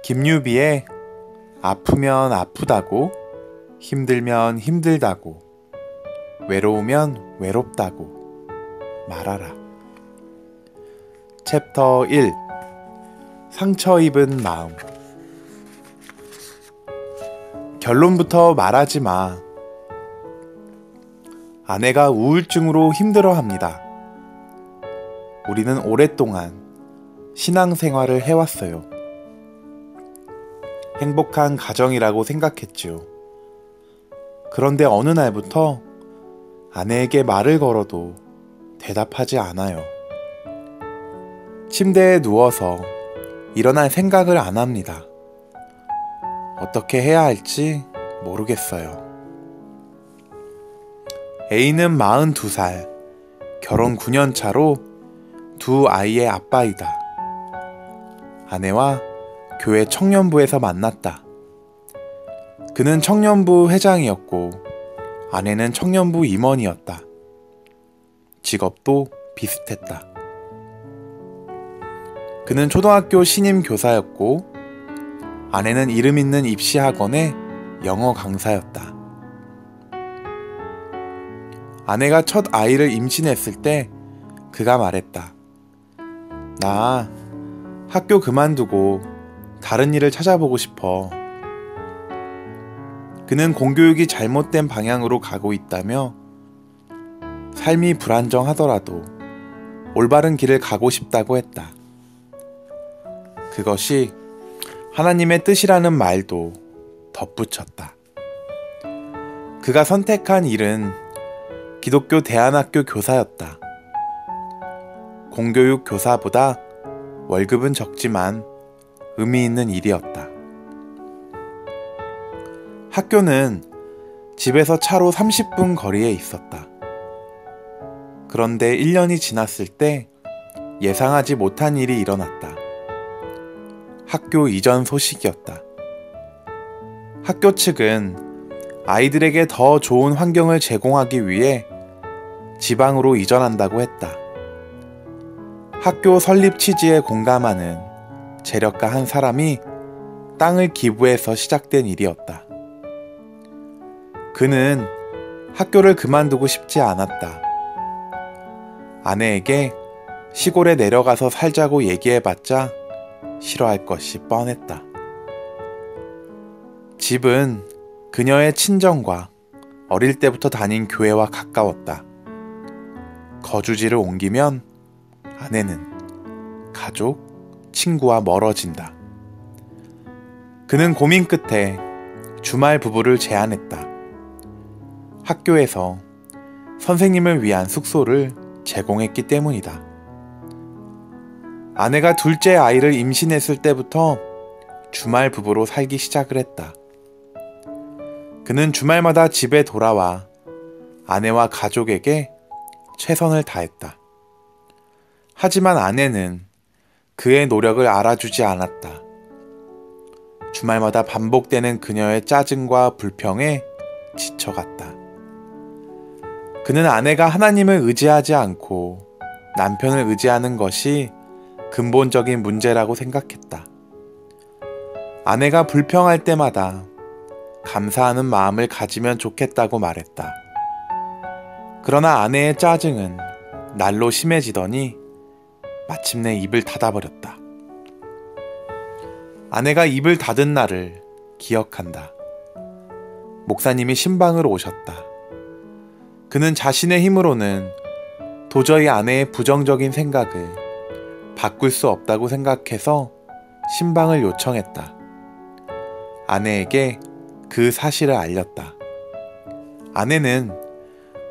김유비의 아프면 아프다고, 힘들면 힘들다고, 외로우면 외롭다고 말하라. 챕터 1. 상처 입은 마음. 결론부터 말하지 마. 아내가 우울증으로 힘들어합니다. 우리는 오랫동안 신앙생활을 해왔어요. 행복한 가정이라고 생각했지요. 그런데 어느 날부터 아내에게 말을 걸어도 대답하지 않아요. 침대에 누워서 일어날 생각을 안 합니다. 어떻게 해야 할지 모르겠어요. A는 42살, 결혼 9년 차로 두 아이의 아빠이다. 아내와 교회 청년부에서 만났다. 그는 청년부 회장이었고 아내는 청년부 임원이었다. 직업도 비슷했다. 그는 초등학교 신임 교사였고 아내는 이름 있는 입시학원의 영어 강사였다. 아내가 첫 아이를 임신했을 때 그가 말했다. 나 학교 그만두고 다른 일을 찾아보고 싶어. 그는 공교육이 잘못된 방향으로 가고 있다며 삶이 불안정하더라도 올바른 길을 가고 싶다고 했다. 그것이 하나님의 뜻이라는 말도 덧붙였다. 그가 선택한 일은 기독교 대안학교 교사였다. 공교육 교사보다 월급은 적지만 의미 있는 일이었다. 학교는 집에서 차로 30분 거리에 있었다. 그런데 1년이 지났을 때 예상하지 못한 일이 일어났다. 학교 이전 소식이었다. 학교 측은 아이들에게 더 좋은 환경을 제공하기 위해 지방으로 이전한다고 했다. 학교 설립 취지에 공감하는 재력가 한 사람이 땅을 기부해서 시작된 일이었다. 그는 학교를 그만두고 싶지 않았다. 아내에게 시골에 내려가서 살자고 얘기해봤자 싫어할 것이 뻔했다. 집은 그녀의 친정과 어릴 때부터 다닌 교회와 가까웠다. 거주지를 옮기면 아내는 가족, 친구와 멀어진다. 그는 고민 끝에 주말 부부를 제안했다. 학교에서 선생님을 위한 숙소를 제공했기 때문이다. 아내가 둘째 아이를 임신했을 때부터 주말 부부로 살기 시작을 했다. 그는 주말마다 집에 돌아와 아내와 가족에게 최선을 다했다. 하지만 아내는 그의 노력을 알아주지 않았다. 주말마다 반복되는 그녀의 짜증과 불평에 지쳐갔다. 그는 아내가 하나님을 의지하지 않고 남편을 의지하는 것이 근본적인 문제라고 생각했다. 아내가 불평할 때마다 감사하는 마음을 가지면 좋겠다고 말했다. 그러나 아내의 짜증은 날로 심해지더니 마침내 입을 닫아버렸다. 아내가 입을 닫은 날을 기억한다. 목사님이 신방을 오셨다. 그는 자신의 힘으로는 도저히 아내의 부정적인 생각을 바꿀 수 없다고 생각해서 신방을 요청했다. 아내에게 그 사실을 알렸다. 아내는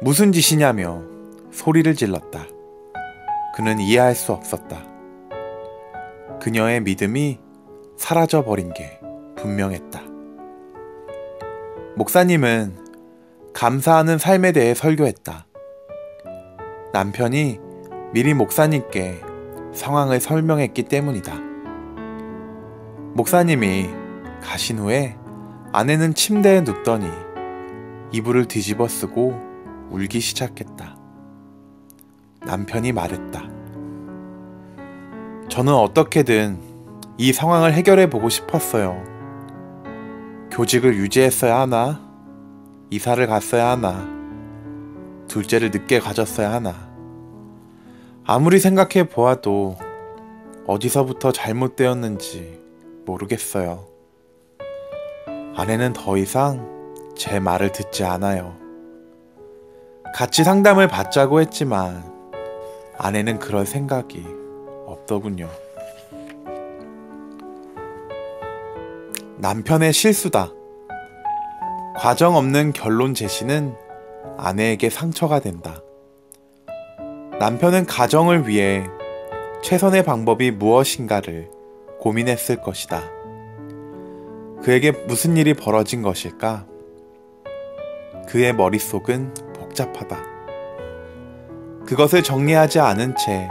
무슨 짓이냐며 소리를 질렀다. 그는 이해할 수 없었다. 그녀의 믿음이 사라져버린 게 분명했다. 목사님은 감사하는 삶에 대해 설교했다. 남편이 미리 목사님께 상황을 설명했기 때문이다. 목사님이 가신 후에 아내는 침대에 눕더니 이불을 뒤집어 쓰고 울기 시작했다. 남편이 말했다. 저는 어떻게든 이 상황을 해결해 보고 싶었어요. 교직을 유지했어야 하나? 이사를 갔어야 하나? 둘째를 늦게 가졌어야 하나? 아무리 생각해 보아도 어디서부터 잘못되었는지 모르겠어요. 아내는 더 이상 제 말을 듣지 않아요. 같이 상담을 받자고 했지만 아내는 그럴 생각이 없더군요. 남편의 실수다. 과정 없는 결론 제시는 아내에게 상처가 된다. 남편은 가정을 위해 최선의 방법이 무엇인가를 고민했을 것이다. 그에게 무슨 일이 벌어진 것일까? 그의 머릿속은 복잡하다. 그것을 정리하지 않은 채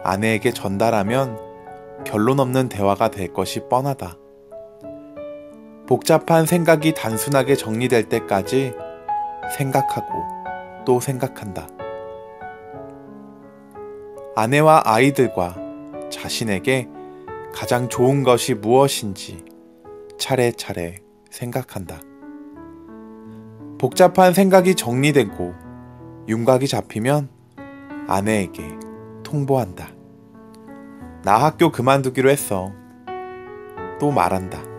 아내에게 전달하면 결론 없는 대화가 될 것이 뻔하다. 복잡한 생각이 단순하게 정리될 때까지 생각하고 또 생각한다. 아내와 아이들과 자신에게 가장 좋은 것이 무엇인지 차례차례 생각한다. 복잡한 생각이 정리되고 윤곽이 잡히면 아내에게 통보한다. 나 학교 그만두기로 했어. 또 말한다.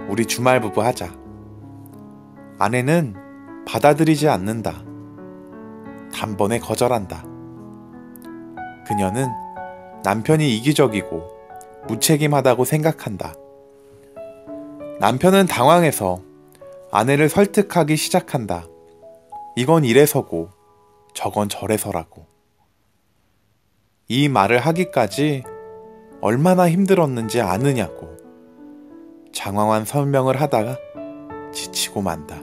우리 주말 부부 하자. 아내는 받아들이지 않는다. 단번에 거절한다. 그녀는 남편이 이기적이고 무책임하다고 생각한다. 남편은 당황해서 아내를 설득하기 시작한다. 이건 이래서고 저건 저래서라고. 이 말을 하기까지 얼마나 힘들었는지 아느냐고 장황한 설명을 하다가 지치고 만다.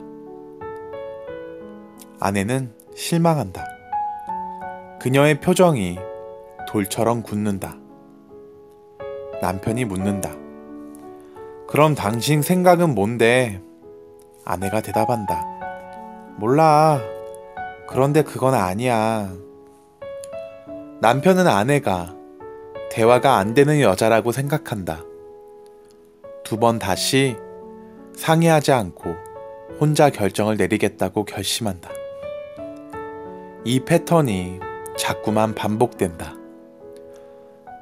아내는 실망한다. 그녀의 표정이 돌처럼 굳는다. 남편이 묻는다. 그럼 당신 생각은 뭔데? 아내가 대답한다. 몰라. 그런데 그건 아니야. 남편은 아내가 대화가 안 되는 여자라고 생각한다. 두 번 다시 상의하지 않고 혼자 결정을 내리겠다고 결심한다. 이 패턴이 자꾸만 반복된다.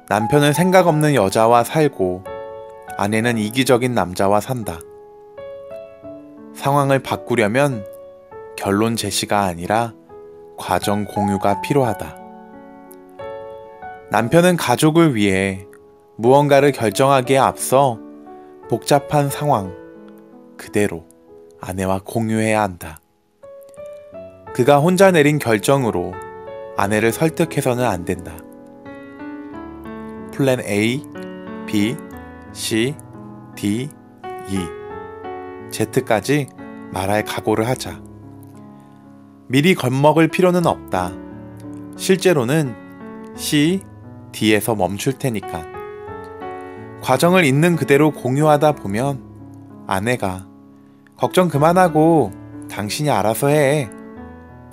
남편은 생각 없는 여자와 살고 아내는 이기적인 남자와 산다. 상황을 바꾸려면 결론 제시가 아니라 과정 공유가 필요하다. 남편은 가족을 위해 무언가를 결정하기에 앞서 복잡한 상황 그대로 아내와 공유해야 한다. 그가 혼자 내린 결정으로 아내를 설득해서는 안 된다. 플랜 A, B, C, D, E, Z까지 말할 각오를 하자. 미리 겁먹을 필요는 없다. 실제로는 C, D에서 멈출 테니까. 과정을 있는 그대로 공유하다 보면 아내가 걱정 그만하고 당신이 알아서 해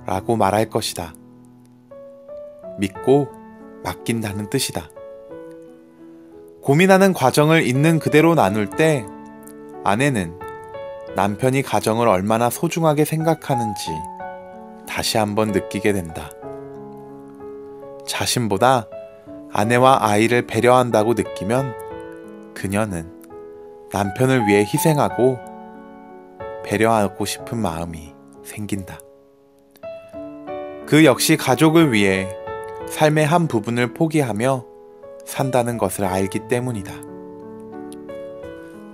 라고 말할 것이다. 믿고 맡긴다는 뜻이다. 고민하는 과정을 있는 그대로 나눌 때 아내는 남편이 가정을 얼마나 소중하게 생각하는지 다시 한번 느끼게 된다. 자신보다 아내와 아이를 배려한다고 느끼면 그녀는 남편을 위해 희생하고 배려하고 싶은 마음이 생긴다. 그 역시 가족을 위해 삶의 한 부분을 포기하며 산다는 것을 알기 때문이다.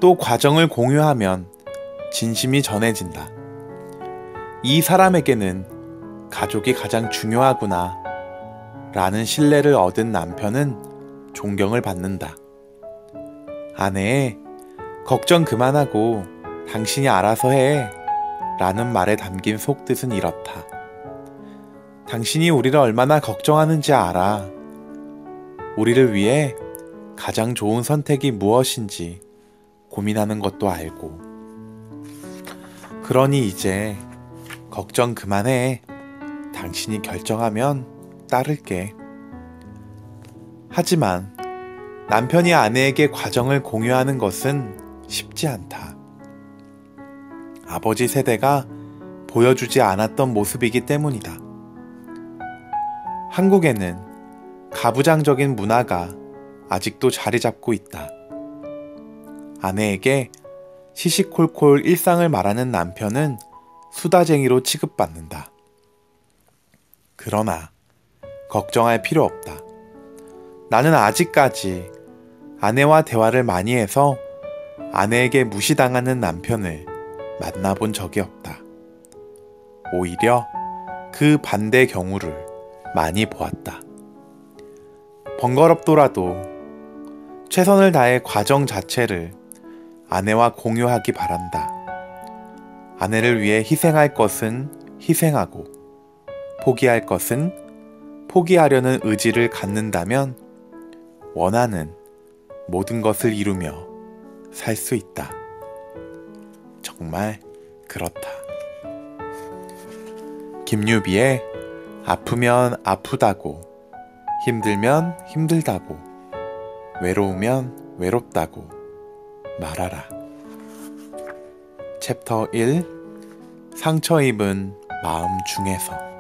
또 과정을 공유하면 진심이 전해진다. 이 사람에게는 가족이 가장 중요하구나 라는 신뢰를 얻은 남편은 존경을 받는다. 아내의 걱정 그만하고 당신이 알아서 해 라는 말에 담긴 속뜻은 이렇다. 당신이 우리를 얼마나 걱정하는지 알아. 우리를 위해 가장 좋은 선택이 무엇인지 고민하는 것도 알고. 그러니 이제 걱정 그만해. 당신이 결정하면 따를게. 하지만 남편이 아내에게 과정을 공유하는 것은 쉽지 않다. 아버지 세대가 보여주지 않았던 모습이기 때문이다. 한국에는 가부장적인 문화가 아직도 자리 잡고 있다. 아내에게 시시콜콜 일상을 말하는 남편은 수다쟁이로 취급받는다. 그러나 걱정할 필요 없다. 나는 아직까지 아내와 대화를 많이 해서 아내에게 무시당하는 남편을 만나본 적이 없다. 오히려 그 반대 경우를 많이 보았다. 번거롭더라도 최선을 다해 과정 자체를 아내와 공유하기 바란다. 아내를 위해 희생할 것은 희생하고 포기할 것은 포기하려는 의지를 갖는다면 원하는 모든 것을 이루며 살 수 있다. 정말 그렇다. 김유비의 아프면 아프다고, 힘들면 힘들다고, 외로우면 외롭다고 말하라. 챕터 1 상처 입은 마음 중에서